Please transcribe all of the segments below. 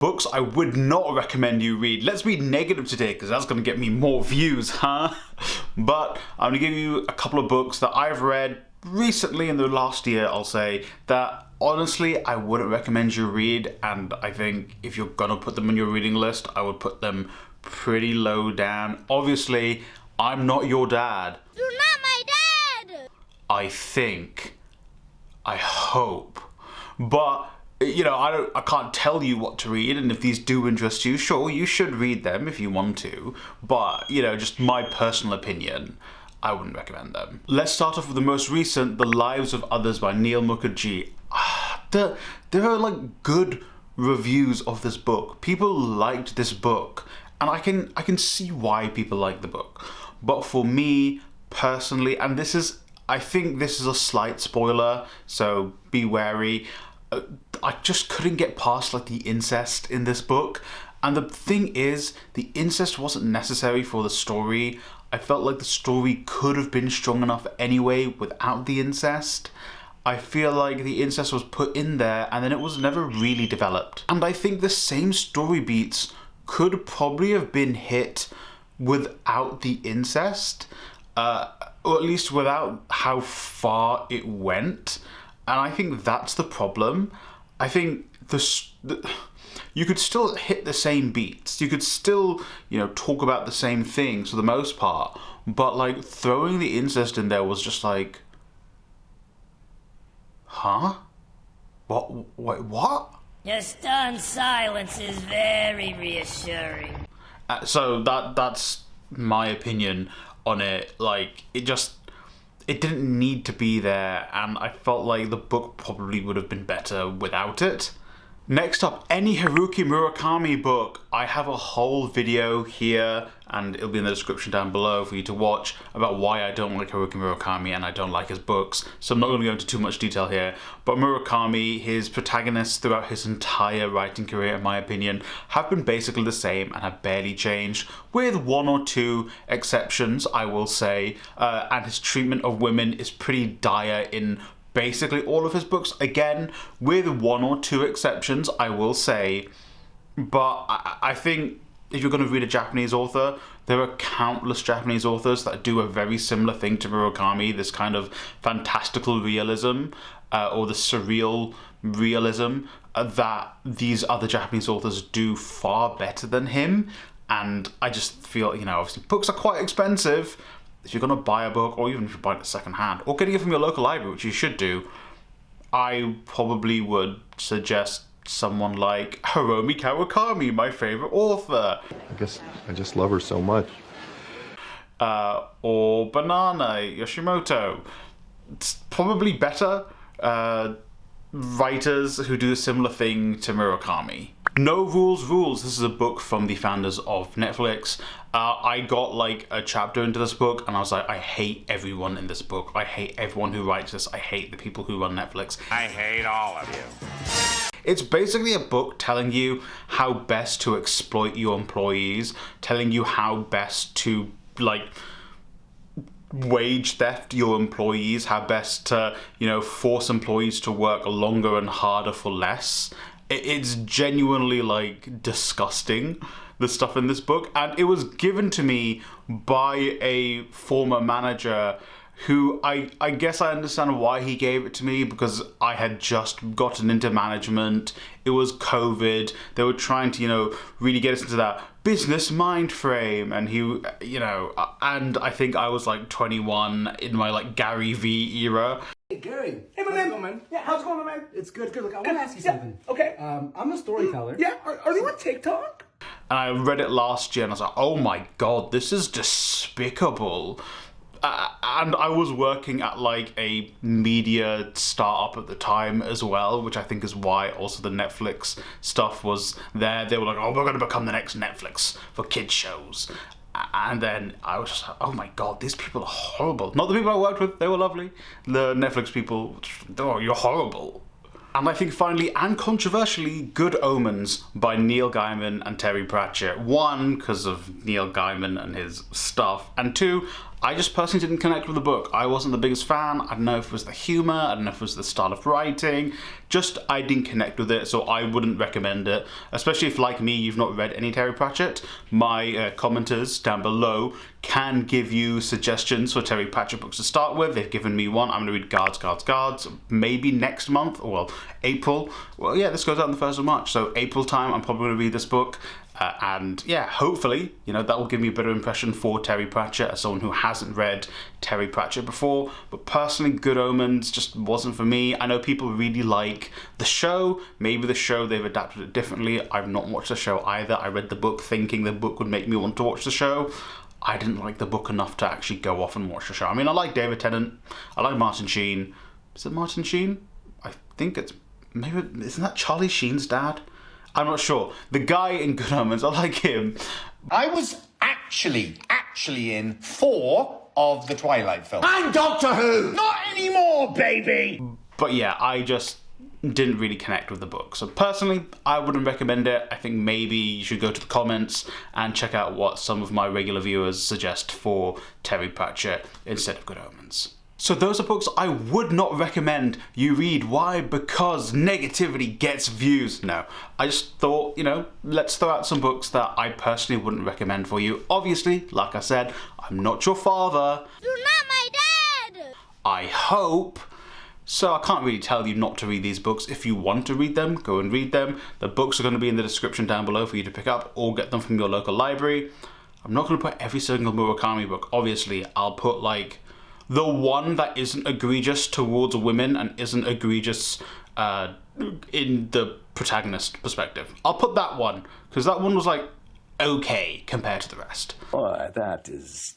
Books I would not recommend you read. Let's be negative today because that's going to get me more views, huh? But I'm going to give you a couple of books that I've read recently in the last year, I'll say, that honestly I wouldn't recommend you read, and I think if you're going to put them on your reading list, I would put them pretty low down. Obviously, I'm not your dad. You're not my dad! I think. I hope. But you know, I can't tell you what to read, and if these do interest you, sure, you should read them if you want to, but, you know, just my personal opinion, I wouldn't recommend them. Let's start off with the most recent, The Lives of Others by Neil Mukherjee. There are, like, good reviews of this book. People liked this book, and I can see why people like the book. But for me, personally, and I think this is a slight spoiler, so be wary, I just couldn't get past like the incest in this book. And the thing is, the incest wasn't necessary for the story. I felt like the story could have been strong enough anyway without the incest. I feel like the incest was put in there and then it was never really developed. And I think the same story beats could probably have been hit without the incest, or at least without how far it went. And I think that's the problem. I think you could still hit the same beats. You could still, you know, talk about the same things for the most part. But like throwing the incest in there was just like, huh? What? Wait, what? Your stunned silence is very reassuring. So that's my opinion on it. Like it didn't need to be there, and I felt like the book probably would have been better without it. Next up, any Haruki Murakami book. I have a whole video here, and it'll be in the description down below for you to watch, about why I don't like Haruki Murakami and I don't like his books. So I'm not going to go into too much detail here. But Murakami, his protagonists throughout his entire writing career, in my opinion, have been basically the same and have barely changed, with one or two exceptions, I will say. And his treatment of women is pretty dire in basically all of his books, again, with one or two exceptions, I will say. But I think if you're going to read a Japanese author, there are countless Japanese authors that do a very similar thing to Murakami, this kind of fantastical realism, or the surreal realism, that these other Japanese authors do far better than him. And I just feel, you know, obviously books are quite expensive. If you're going to buy a book, or even if you're buying it second hand, or getting it from your local library, which you should do, I probably would suggest someone like Hiromi Kawakami, my favorite author. I guess I just love her so much. Or Banana Yoshimoto. It's probably better writers who do a similar thing to Murakami. No Rules Rules. This is a book from the founders of Netflix. I got like a chapter into this book and I was like, I hate everyone in this book. I hate everyone who writes this. I hate the people who run Netflix. I hate all of you. It's basically a book telling you how best to exploit your employees, telling you how best to like wage theft your employees, how best to, you know, force employees to work longer and harder for less. It's genuinely like disgusting, the stuff in this book, and it was given to me by a former manager who I guess I understand why he gave it to me, because I had just gotten into management. It was COVID. They were trying to, you know, really get us into that business mind frame, and he, you know, and I think I was like 21 in my like Gary V era. Hey Gary. Hey my man. Man. Yeah, how's it going, man? It's good. Look, I want to ask you something. Okay. I'm a storyteller. Yeah, are you on TikTok? And I read it last year and I was like, oh my god, this is despicable. And I was working at like a media startup at the time as well, which I think is why also the Netflix stuff was there. They were like, oh, we're going to become the next Netflix for kids shows. And then I was just like, oh my god, these people are horrible. Not the people I worked with, they were lovely. The Netflix people, oh, you're horrible. And I think finally, and controversially, Good Omens by Neil Gaiman and Terry Pratchett. One, because of Neil Gaiman and his stuff, and two, I just personally didn't connect with the book. I wasn't the biggest fan. I don't know if it was the humor, I don't know if it was the style of writing, just I didn't connect with it, so I wouldn't recommend it, especially if, like me, you've not read any Terry Pratchett. My commenters down below can give you suggestions for Terry Pratchett books to start with. They've given me one. I'm going to read Guards, maybe next month, or well, April. Well, yeah, this goes out on the 1st of March, so April time, I'm probably going to read this book. And yeah, hopefully, you know, that will give me a better impression for Terry Pratchett as someone who hasn't read Terry Pratchett before. But personally, Good Omens just wasn't for me. I know people really like the show. Maybe the show, they've adapted it differently. I've not watched the show either. I read the book thinking the book would make me want to watch the show. I didn't like the book enough to actually go off and watch the show. I mean, I like David Tennant. I like Martin Sheen. Is it Martin Sheen? I think it's... maybe... isn't that Charlie Sheen's dad? I'm not sure. The guy in Good Omens, I like him. I was actually in 4 of the Twilight films. I'm Doctor Who! Not anymore, baby! But yeah, I just didn't really connect with the book. So personally, I wouldn't recommend it. I think maybe you should go to the comments and check out what some of my regular viewers suggest for Terry Pratchett instead of Good Omens. So those are books I would not recommend you read. Why? Because negativity gets views. No, I just thought, you know, let's throw out some books that I personally wouldn't recommend for you. Obviously, like I said, I'm not your father. You're not my dad! I hope. So I can't really tell you not to read these books. If you want to read them, go and read them. The books are going to be in the description down below for you to pick up or get them from your local library. I'm not going to put every single Murakami book. Obviously, I'll put like the one that isn't egregious towards women and isn't egregious in the protagonist perspective. I'll put that one, because that one was like okay compared to the rest. Boy, that is...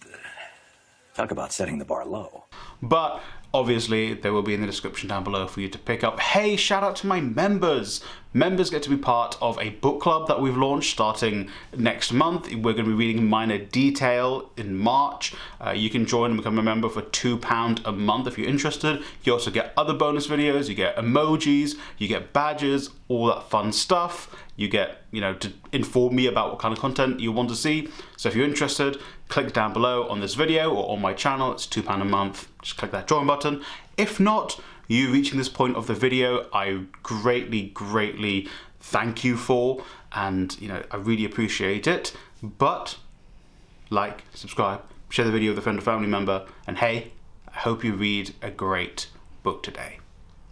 talk about setting the bar low. But obviously they will be in the description down below for you to pick up. Hey, shout out to my members. Members get to be part of a book club that we've launched starting next month. We're going to be reading Minor Detail in March. You can join and become a member for £2 a month if you're interested. You also get other bonus videos, you get emojis, you get badges, all that fun stuff. You get, you know, to inform me about what kind of content you want to see. So if you're interested, click down below on this video or on my channel. It's £2 a month. Just click that join button. If not, you reaching this point of the video, I greatly thank you for, and you know, I really appreciate it. But like, subscribe, share the video with a friend or family member, and hey, I hope you read a great book today.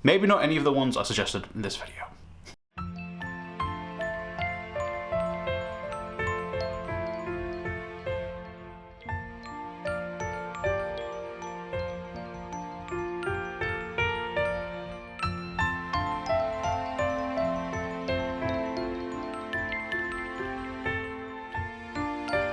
Maybe not any of the ones I suggested in this video.